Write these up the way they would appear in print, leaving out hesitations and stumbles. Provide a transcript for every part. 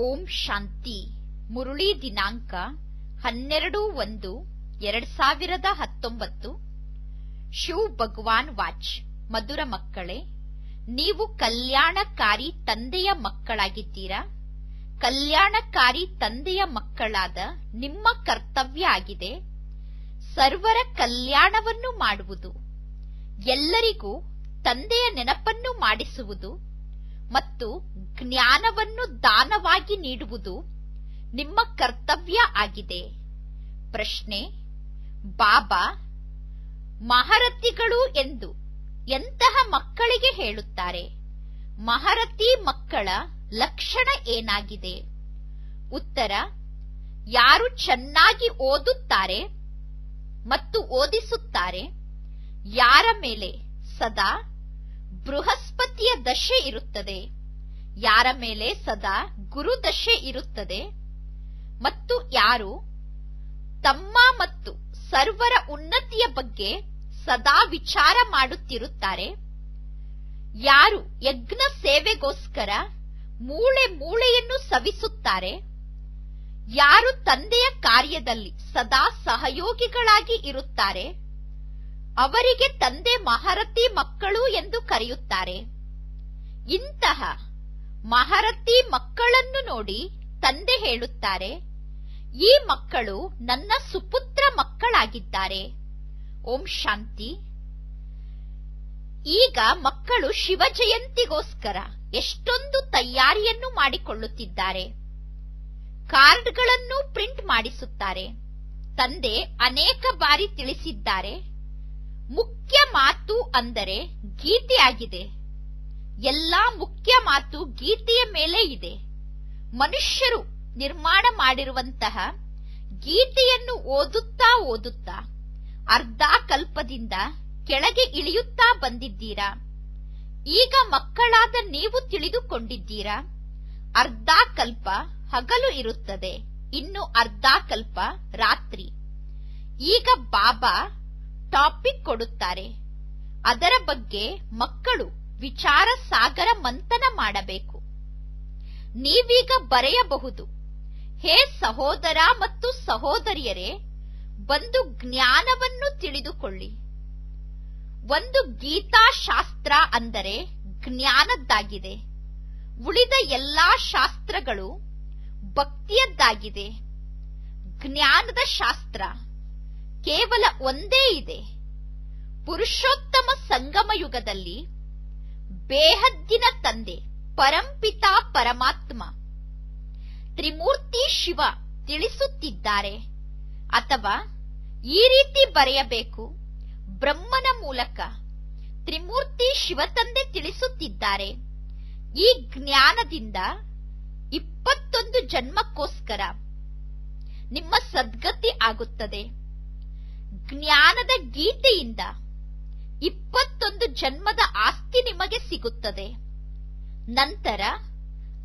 ಓಂ ಶಾಂತಿ. ಮುರುಳಿ ದಿನಾಂಕ 12/1/2019. ಶಿವ್ ಭಗವಾನ್ ವಾಚ್. ಮಧುರ ಮಕ್ಕಳೇ, ನೀವು ಕಲ್ಯಾಣಕಾರಿ ತಂದೆಯ ಮಕ್ಕಳಾಗಿದ್ದೀರಾ. ಕಲ್ಯಾಣಕಾರಿ ತಂದೆಯ ಮಕ್ಕಳಾದ ನಿಮ್ಮ ಕರ್ತವ್ಯ ಆಗಿದೆ ಸರ್ವರ ಕಲ್ಯಾಣವನ್ನು ಮಾಡುವುದು, ಎಲ್ಲರಿಗೂ ತಂದೆಯ ನೆನಪನ್ನು ಮಾಡಿಸುವುದು ಮತ್ತು ಜ್ಞಾನವನ್ನು ದಾನವಾಗಿ ನೀಡುವುದು ನಿಮ್ಮ ಕರ್ತವ್ಯ ಆಗಿದೆ. ಪ್ರಶ್ನೆ: ಬಾಬಾ ಮಹಾರಥಿಗಳು ಎಂದು ಎಂತಹ ಮಕ್ಕಳಿಗೆ ಹೇಳುತ್ತಾರೆ? ಮಹಾರಥಿ ಮಕ್ಕಳ ಲಕ್ಷಣ ಏನಾಗಿದೆ? ಉತ್ತರ: ಯಾರು ಚೆನ್ನಾಗಿ ಓದುತ್ತಾರೆ ಮತ್ತು ಓದಿಸುತ್ತಾರೆ, ಯಾರ ಮೇಲೆ ಸದಾ ಬೃಹಸ್ಪತಿಯ ದಶೆ ಇರುತ್ತದೆ, ಯಾರ ಮೇಲೆ ಸದಾ ಗುರು ದಶೆ ಇರುತ್ತದೆ ಮತ್ತು ಯಾರು ತಮ್ಮ ಮತ್ತು ಸರ್ವರ ಉನ್ನತಿಯ ಬಗ್ಗೆ ಸದಾ ವಿಚಾರ ಮಾಡುತ್ತಿರುತ್ತಾರೆ, ಯಾರು ಯಜ್ಞ ಸೇವೆಗೋಸ್ಕರ ಮೂಳೆ ಮೂಳೆಯನ್ನು ಸವಿಸುತ್ತಾರೆ, ಯಾರು ತಂದೆಯ ಕಾರ್ಯದಲ್ಲಿ ಸದಾ ಸಹಯೋಗಿಗಳಾಗಿ ಇರುತ್ತಾರೆ, ಅವರಿಗೆ ತಂದೆ ಮಹಾರಥಿ ಮಕ್ಕಳು ಎಂದು ಕರೆಯುತ್ತಾರೆ. ಇಂತಹ ಮಹಾರಥಿ ಮಕ್ಕಳನ್ನು ನೋಡಿ ತಂದೆ ಹೇಳುತ್ತಾರೆ, ಈ ಮಕ್ಕಳು ನನ್ನ ಸುಪುತ್ರ ಮಕ್ಕಳಾಗಿದ್ದಾರೆ. ಓಂ ಶಾಂತಿ. ಈಗ ಮಕ್ಕಳು ಶಿವ ಜಯಂತಿಗೋಸ್ಕರ ಎಷ್ಟೊಂದು ತಯಾರಿಯನ್ನು ಮಾಡಿಕೊಳ್ಳುತ್ತಿದ್ದಾರೆ. ಕಾರ್ಡ್ಗಳನ್ನು ಪ್ರಿಂಟ್ ಮಾಡಿಸುತ್ತಾರೆ. ತಂದೆ ಅನೇಕ ಬಾರಿ ತಿಳಿಸಿದ್ದಾರೆ, ಮುಖ್ಯ ಮಾತು ಅಂದರೆ ಗೀತೆಯಾಗಿದೆ. ಎಲ್ಲಾ ಮುಖ್ಯ ಮಾತು ಗೀತೆಯ ಮೇಲೆ ಇದೆ. ಮನುಷ್ಯರು ನಿರ್ಮಾಣ ಮಾಡಿರುವಂತಹ ಗೀತೆಯನ್ನು ಓದುತ್ತಾ ಓದುತ್ತಾ ಅರ್ಧ ಕಲ್ಪದಿಂದ ಕೆಳಗೆ ಇಳಿಯುತ್ತಾ ಬಂದಿದ್ದೀರಾ. ಈಗ ಮಕ್ಕಳಾದ ನೀವು ತಿಳಿದುಕೊಂಡಿದ್ದೀರಾ, ಅರ್ಧ ಕಲ್ಪ ಹಗಲು ಇರುತ್ತದೆ, ಇನ್ನು ಅರ್ಧ ಕಲ್ಪ ರಾತ್ರಿ. ಈಗ ಬಾಬಾ ಟಾಪಿಕ್ ಕೊಡುತ್ತಾರೆ, ಅದರ ಬಗ್ಗೆ ಮಕ್ಕಳು ವಿಚಾರ ಸಾಗರ ಮಂಥನ ಮಾಡಬೇಕು. ನೀವೀಗ ಬರೆಯಬಹುದು, ಹೇ ಸಹೋದರ ಮತ್ತು ಸಹೋದರಿಯರೇ, ಬಂದು ಜ್ಞಾನವನ್ನು ತಿಳಿದುಕೊಳ್ಳಿ. ಒಂದು ಗೀತಾಶಾಸ್ತ್ರ ಅಂದರೆ ಜ್ಞಾನದ್ದಾಗಿದೆ, ಉಳಿದ ಎಲ್ಲಾ ಶಾಸ್ತ್ರಗಳು ಭಕ್ತಿಯದ್ದಾಗಿದೆ. ಜ್ಞಾನದ ಶಾಸ್ತ್ರ ಕೇವಲ ಒಂದೇ ಇದೆ. ಪುರುಷೋತ್ತಮ ಸಂಗಮ ಯುಗದಲ್ಲಿ ಬೇಹದ್ದಿನ ತಂದೆ ಪರಂಪಿತ ಪರಮಾತ್ಮ ತ್ರಿಮೂರ್ತಿ ಶಿವ ತಿಳಿಸುತ್ತಿದ್ದಾರೆ. ಅಥವಾ ಈ ರೀತಿ ಬರೆಯಬೇಕು, ಬ್ರಹ್ಮನ ಮೂಲಕ ತ್ರಿಮೂರ್ತಿ ಶಿವತಂದೆ ತಿಳಿಸುತ್ತಿದ್ದಾರೆ. ಈ ಜ್ಞಾನದಿಂದ 21 ಜನ್ಮಕ್ಕೋಸ್ಕರ ನಿಮ್ಮ ಸದ್ಗತಿ ಆಗುತ್ತದೆ. ಜ್ಞಾನದ ಗೀತೆಯಿಂದ 21 ಜನ್ಮದ ಆಸ್ತಿ ನಿಮಗೆ ಸಿಗುತ್ತದೆ. ನಂತರ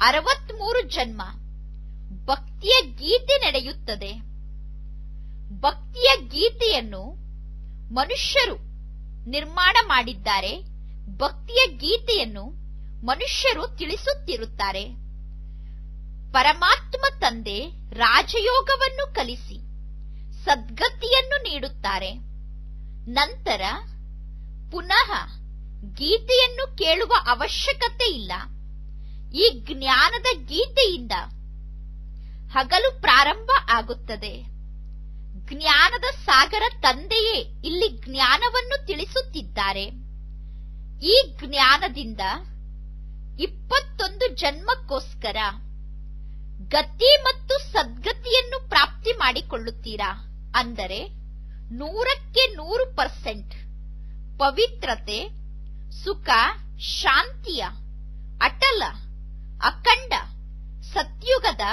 63 ಜನ್ಮ ಭಕ್ತಿಯ ಗೀತೆ ನಡೆಯುತ್ತದೆ. ಭಕ್ತಿಯ ಗೀತೆಯನ್ನು ಮನುಷ್ಯರು ನಿರ್ಮಾಣ ಮಾಡಿದ್ದಾರೆ. ಭಕ್ತಿಯ ಗೀತೆಯನ್ನು ಮನುಷ್ಯರು ತಿಳಿಸುತ್ತಿರುತ್ತಾರೆ. ಪರಮಾತ್ಮ ತಂದೆ ರಾಜಯೋಗವನ್ನು ಕಲಿಸಿ ಸದ್ಗತಿಯನ್ನು ನೀಡುತ್ತಾರೆ. ನಂತರ ಪುನಃ ಗೀತೆಯನ್ನು ಕೇಳುವ ಅವಶ್ಯಕತೆ ಇಲ್ಲ. ಈ ಜ್ಞಾನದ ಗೀತೆಯಿಂದ ಹಗಲು ಪ್ರಾರಂಭ ಆಗುತ್ತದೆ. ಜ್ಞಾನದ ಸಾಗರ ತಂದೆಯೇ ಇಲ್ಲಿ ಜ್ಞಾನವನ್ನು ತಿಳಿಸುತ್ತಿದ್ದಾರೆ. ಈ ಜ್ಞಾನದಿಂದ 21 ಜನ್ಮಕ್ಕೋಸ್ಕರ ಗತಿ ಮತ್ತು ಸದ್ಗತಿಯನ್ನು ಪ್ರಾಪ್ತಿ ಮಾಡಿಕೊಳ್ಳುತ್ತೀರಾ. ಅಂದರೆ 100% ಪವಿತ್ರತೆ, ಸುಖ, ಶಾಂತಿಯ ಅಟಲ ಅಖಂಡ ಸತ್ಯುಗದ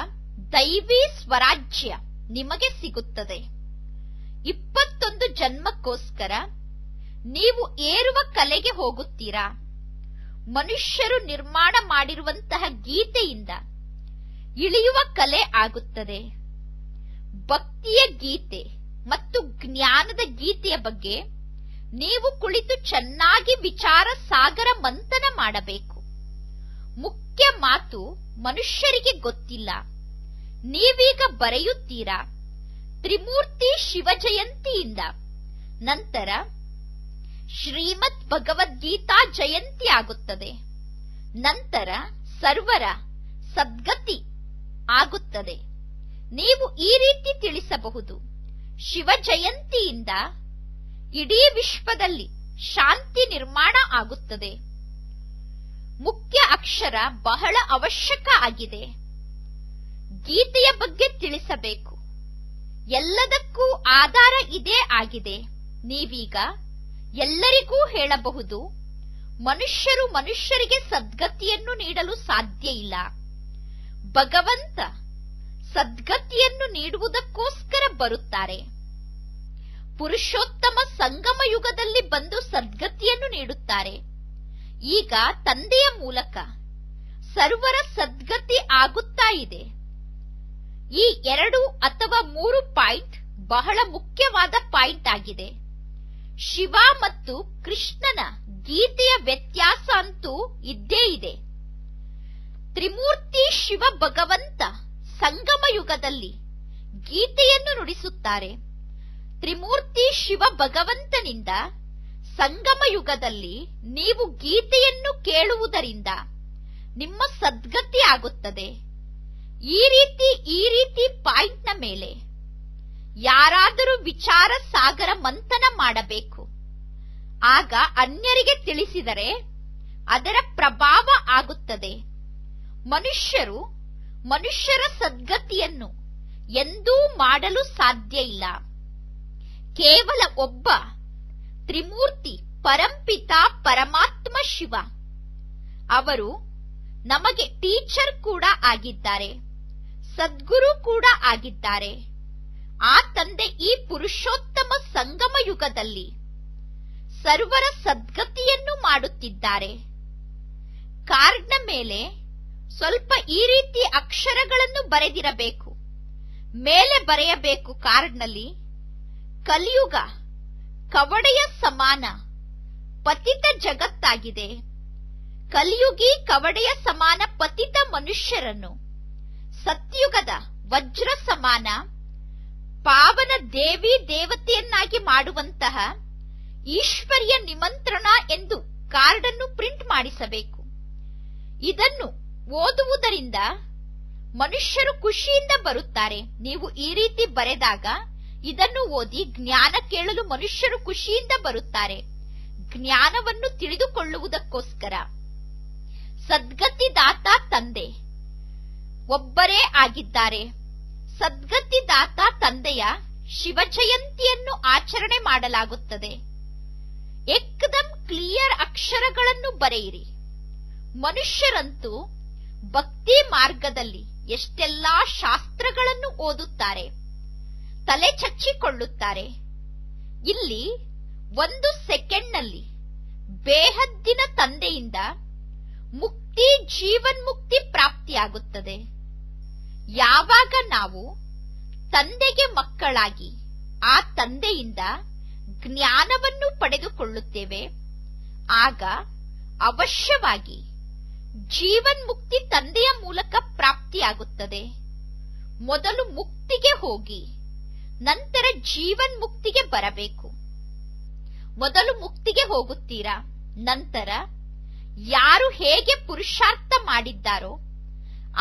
ದೈವಿ ಸ್ವರಾಜ್ಯ ನಿಮಗೆ ಸಿಗುತ್ತದೆ. 21 ಜನ್ಮಕ್ಕೋಸ್ಕರ ನೀವು ಏರುವ ಕಲೆಗೆ ಹೋಗುತ್ತೀರಾ. ಮನುಷ್ಯರು ನಿರ್ಮಾಣ ಮಾಡಿರುವಂತಹ ಗೀತೆಯಿಂದ ಇಳಿಯುವ ಕಲೆ ಆಗುತ್ತದೆ. ಭಕ್ತಿಯ ಗೀತೆ ಮತ್ತು ಜ್ಞಾನದ ಗೀತೆಯ ಬಗ್ಗೆ ನೀವು ಕುಳಿತು ಚೆನ್ನಾಗಿ ವಿಚಾರ ಸಾಗರ ಮಂಥನ ಮಾಡಬೇಕು. ಮುಖ್ಯ ಮಾತು ಮನುಷ್ಯರಿಗೆ ಗೊತ್ತಿಲ್ಲ. ನೀವೀಗ ಬರೆಯುತ್ತೀರಾ ತ್ರಿಮೂರ್ತಿ ಶಿವಜಯಂತಿಯಿಂದ. ನಂತರ ಶ್ರೀಮದ್ ಭಗವದ್ಗೀತಾ ಜಯಂತಿ ಆಗುತ್ತದೆ. ನಂತರ ಸರ್ವರ ಸದ್ಗತಿ ಆಗುತ್ತದೆ. ನೀವು ಈ ರೀತಿ ತಿಳಿಸಬಹುದು, ಶಿವ ಜಯಂತಿಯಿಂದ ಇಡೀ ವಿಶ್ವದಲ್ಲಿ ಶಾಂತಿ ನಿರ್ಮಾಣ ಆಗುತ್ತದೆ. ಮುಖ್ಯ ಅಕ್ಷರ ಬಹಳ ಅವಶ್ಯಕ ಆಗಿದೆ. ಗೀತೆಯ ಬಗ್ಗೆ ತಿಳಿಸಬೇಕು. ಎಲ್ಲದಕ್ಕೂ ಆಧಾರ ಇದೇ ಆಗಿದೆ. ನೀವೀಗ ಎಲ್ಲರಿಗೂ ಹೇಳಬಹುದು, ಮನುಷ್ಯರು ಮನುಷ್ಯರಿಗೆ ಸದ್ಗತಿಯನ್ನು ನೀಡಲು ಸಾಧ್ಯ ಇಲ್ಲ. ಭಗವಂತ ಸದ್ಗತಿಯನ್ನು ನೀಡುವುದಕ್ಕೋಸ್ಕರ ಬರುತ್ತಾರೆ. ಪುರುಷೋತ್ತಮ ಸಂಗಮ ಯುಗದಲ್ಲಿ ಬಂದು ಸದ್ಗತಿಯನ್ನು ನೀಡುತ್ತಾರೆ. ಈಗ ತಂದೆಯ ಮೂಲಕ ಸರ್ವರ ಸದ್ಗತಿ ಆಗುತ್ತಾ ಇದೆ. ಈ 2 ಅಥವಾ 3 ಪಾಯಿಂಟ್ ಬಹಳ ಮುಖ್ಯವಾದ ಪಾಯಿಂಟ್ ಆಗಿದೆ. ಶಿವ ಮತ್ತು ಕೃಷ್ಣನ ಗೀತೆಯ ವ್ಯತ್ಯಾಸ ಅಂತೂ ಇದ್ದೇ ಇದೆ. ತ್ರಿಮೂರ್ತಿ ಶಿವ ಭಗವಂತ ಸಂಗಮ ಯುಗದಲ್ಲಿ ಗೀತೆಯನ್ನು ನುಡಿಸುತ್ತಾರೆ. ತ್ರಿಮೂರ್ತಿ ಶಿವ ಭಗವಂತನಿಂದ ಸಂಗಮ ಯುಗದಲ್ಲಿ ನೀವು ಗೀತೆಯನ್ನು ಕೇಳುವುದರಿಂದ ನಿಮ್ಮ ಸದ್ಗತಿ ಆಗುತ್ತದೆ. ಈ ರೀತಿ ಪಾಯಿಂಟ್ನ ಮೇಲೆ ಯಾರಾದರೂ ವಿಚಾರ ಸಾಗರ ಮಂಥನ ಮಾಡಬೇಕು. ಆಗ ಅನ್ಯರಿಗೆ ತಿಳಿಸಿದರೆ ಅದರ ಪ್ರಭಾವ ಆಗುತ್ತದೆ. ಮನುಷ್ಯರು ಮನುಷ್ಯರ ಸದ್ಗತಿಯನ್ನು ಎಂದೂ ಮಾಡಲು ಸಾಧ್ಯ ಇಲ್ಲ. ಕೇವಲ ಒಬ್ಬ ತ್ರಿಮೂರ್ತಿ ಪರಂಪಿತ ಪರಮಾತ್ಮ ಶಿವ ಅವರು ನಮಗೆ ಟೀಚರ್ ಕೂಡ ಆಗಿದ್ದಾರೆ, ಸದ್ಗುರು ಕೂಡ ಆಗಿದ್ದಾರೆ. ಆ ತಂದೆ ಈ ಪುರುಷೋತ್ತಮ ಸಂಗಮ ಯುಗದಲ್ಲಿ ಸರ್ವರ ಸದ್ಗತಿಯನ್ನು ಮಾಡುತ್ತಿದ್ದಾರೆ. ಕಾರ್ಡ್ನ ಮೇಲೆ ಸ್ವಲ್ಪ ಈ ರೀತಿ ಅಕ್ಷರಗಳನ್ನು ಬರೆದಿರಬೇಕು. ಮೇಲೆ ಬರೆಯಬೇಕು ಕಾರ್ಡ್ನಲ್ಲಿ, ಕಲಿಯುಗ ಕವಡೆಯ ಸಮಾನ ಪತಿತ ಜಗತ್ತಾಗಿದೆ. ಕಲಿಯುಗಿ ಕವಡೆಯ ಸಮಾನ ಪತಿತ ಮನುಷ್ಯರನ್ನು ಸತ್ಯುಗದ ವಜ್ರ ಸಮಾನ ಪಾವನ ದೇವಿ ದೇವತೆಯನ್ನಾಗಿ ಮಾಡುವಂತಹ ಈಶ್ವರ್ಯ ನಿಮಂತ್ರಣ ಎಂದು ಕಾರ್ಡನ್ನು ಪ್ರಿಂಟ್ ಮಾಡಿಸಬೇಕು. ಇದನ್ನು ಓದುವುದರಿಂದ ಮನುಷ್ಯರು ಖುಷಿಯಿಂದ ಬರುತ್ತಾರೆ. ನೀವು ಈ ರೀತಿ ಬರೆದಾಗ ಇದನ್ನು ಓದಿ ಜ್ಞಾನ ಕೇಳಲು ಮನುಷ್ಯರು ಖುಷಿಯಿಂದ ಬರುತ್ತಾರೆ, ಜ್ಞಾನವನ್ನು ತಿಳಿದುಕೊಳ್ಳುವುದಕ್ಕೋಸ್ಕರ. ಸದ್ಗತಿದಾತ ತಂದೆ ಒಬ್ಬರೇ ಆಗಿದ್ದಾರೆ. ಸದ್ಗತಿದಾತ ತಂದೆಯ ಶಿವಜಯಂತಿಯನ್ನು ಆಚರಣೆ ಮಾಡಲಾಗುತ್ತದೆ. ಏಕದಂ ಕ್ಲಿಯರ್ ಅಕ್ಷರಗಳನ್ನು ಬರೆಯಿರಿ. ಮನುಷ್ಯರಂತೂ ಭಕ್ತಿ ಮಾರ್ಗದಲ್ಲಿ ಎಷ್ಟೆಲ್ಲಾ ಶಾಸ್ತ್ರಗಳನ್ನು ಓದುತ್ತಾರೆ, ತಲೆ ಚಚ್ಚಿಕೊಳ್ಳುತ್ತಾರೆ. ಇಲ್ಲಿ 1 ಸೆಕೆಂಡ್ನಲ್ಲಿ ಬೇಹದ್ದಿನ ತಂದೆಯಿಂದ ಮುಕ್ತಿ ಜೀವನ್ಮುಕ್ತಿ ಪ್ರಾಪ್ತಿಯಾಗುತ್ತದೆ. ಯಾವಾಗ ನಾವು ತಂದೆಗೆ ಮಕ್ಕಳಾಗಿ ಆ ತಂದೆಯಿಂದ ಜ್ಞಾನವನ್ನು ಪಡೆದುಕೊಳ್ಳುತ್ತೇವೆ, ಆಗ ಅವಶ್ಯವಾಗಿ ಜೀವನ್ಮುಕ್ತಿ ತಂದೆಯ ಮೂಲಕ ಪ್ರಾಪ್ತಿಯಾಗುತ್ತದೆ. ಮೊದಲು ಮುಕ್ತಿಗೆ ಹೋಗಿ ನಂತರ ಜೀವನ್ಮುಕ್ತಿಗೆ ಬರಬೇಕು. ಮೊದಲು ಮುಕ್ತಿಗೆ ಹೋಗುತ್ತೀರಾ, ನಂತರ ಯಾರು ಹೇಗೆ ಪುರುಷಾರ್ಥ ಮಾಡಿದ್ದಾರೋ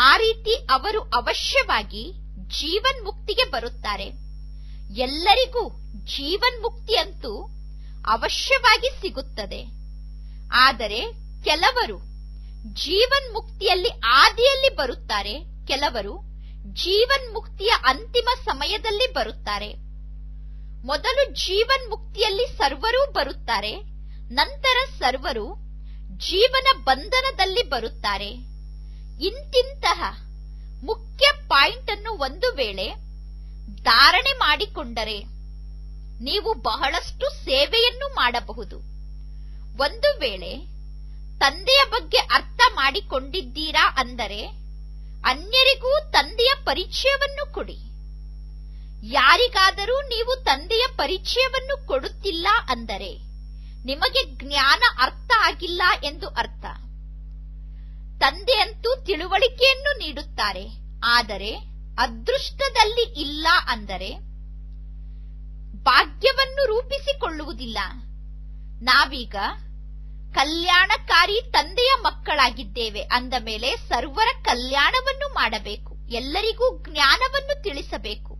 ಆ ರೀತಿ ಅವರು ಅವಶ್ಯವಾಗಿ ಜೀವನ್ಮುಕ್ತಿಗೆ ಬರುತ್ತಾರೆ. ಎಲ್ಲರಿಗೂ ಜೀವನ್ಮುಕ್ತಿ ಅಂತೂ ಅವಶ್ಯವಾಗಿ ಸಿಗುತ್ತದೆ. ಆದರೆ ಕೆಲವರು ಜೀವನ್ಮುಕ್ತಿಯಲ್ಲಿ ಆದಿಯಲ್ಲಿ ಬರುತ್ತಾರೆ, ಕೆಲವರು ಜೀವನ್ಮುಕ್ತಿಯ ಅಂತಿಮ ಸಮಯದಲ್ಲಿ ಬರುತ್ತಾರೆ. ಮೊದಲು ಜೀವನ್ಮುಕ್ತಿಯಲ್ಲಿ ಸರ್ವರೂ ಬರುತ್ತಾರೆ, ನಂತರ ಸರ್ವರು ಜೀವನ ಬಂಧನದಲ್ಲಿ ಬರುತ್ತಾರೆ. ಇಂತಿಂತಹ ಮುಖ್ಯ ಪಾಯಿಂಟ್ ಅನ್ನು ಒಂದು ವೇಳೆ ಧಾರಣೆ ಮಾಡಿಕೊಂಡರೆ ನೀವು ಬಹಳಷ್ಟು ಸೇವೆಯನ್ನು ಮಾಡಬಹುದು. ಒಂದು ವೇಳೆ ತಂದೆಯ ಬಗ್ಗೆ ಅರ್ಥ ಮಾಡಿಕೊಂಡಿದ್ದೀರಾ ಅಂದರೆ ಅನ್ಯರಿಗೂ ತಂದೆಯ ಪರಿಚಯವನ್ನು ಕೊಡಿ. ಯಾರಿಗಾದರೂ ನೀವು ತಂದೆಯ ಪರಿಚಯವನ್ನು ಕೊಡುತ್ತಿಲ್ಲ ಅಂದರೆ ನಿಮಗೆ ಜ್ಞಾನ ಅರ್ಥ ಆಗಿಲ್ಲ ಎಂದು ಅರ್ಥ. ತಂದೆಯಂತೂ ತಿಳುವಳಿಕೆಯನ್ನು ನೀಡುತ್ತಾರೆ, ಆದರೆ ಅದೃಷ್ಟದಲ್ಲಿ ಇಲ್ಲ ಅಂದರೆ ಭಾಗ್ಯವನ್ನು ರೂಪಿಸಿಕೊಳ್ಳುವುದಿಲ್ಲ. ನಾವೀಗ ಕಲ್ಯಾಣಕಾರಿ ತಂದೆಯ ಮಕ್ಕಳಾಗಿದ್ದೇವೆ ಅಂದ ಮೇಲೆ ಸರ್ವರ ಕಲ್ಯಾಣವನ್ನು ಮಾಡಬೇಕು, ಎಲ್ಲರಿಗೂ ಜ್ಞಾನವನ್ನು ತಿಳಿಸಬೇಕು.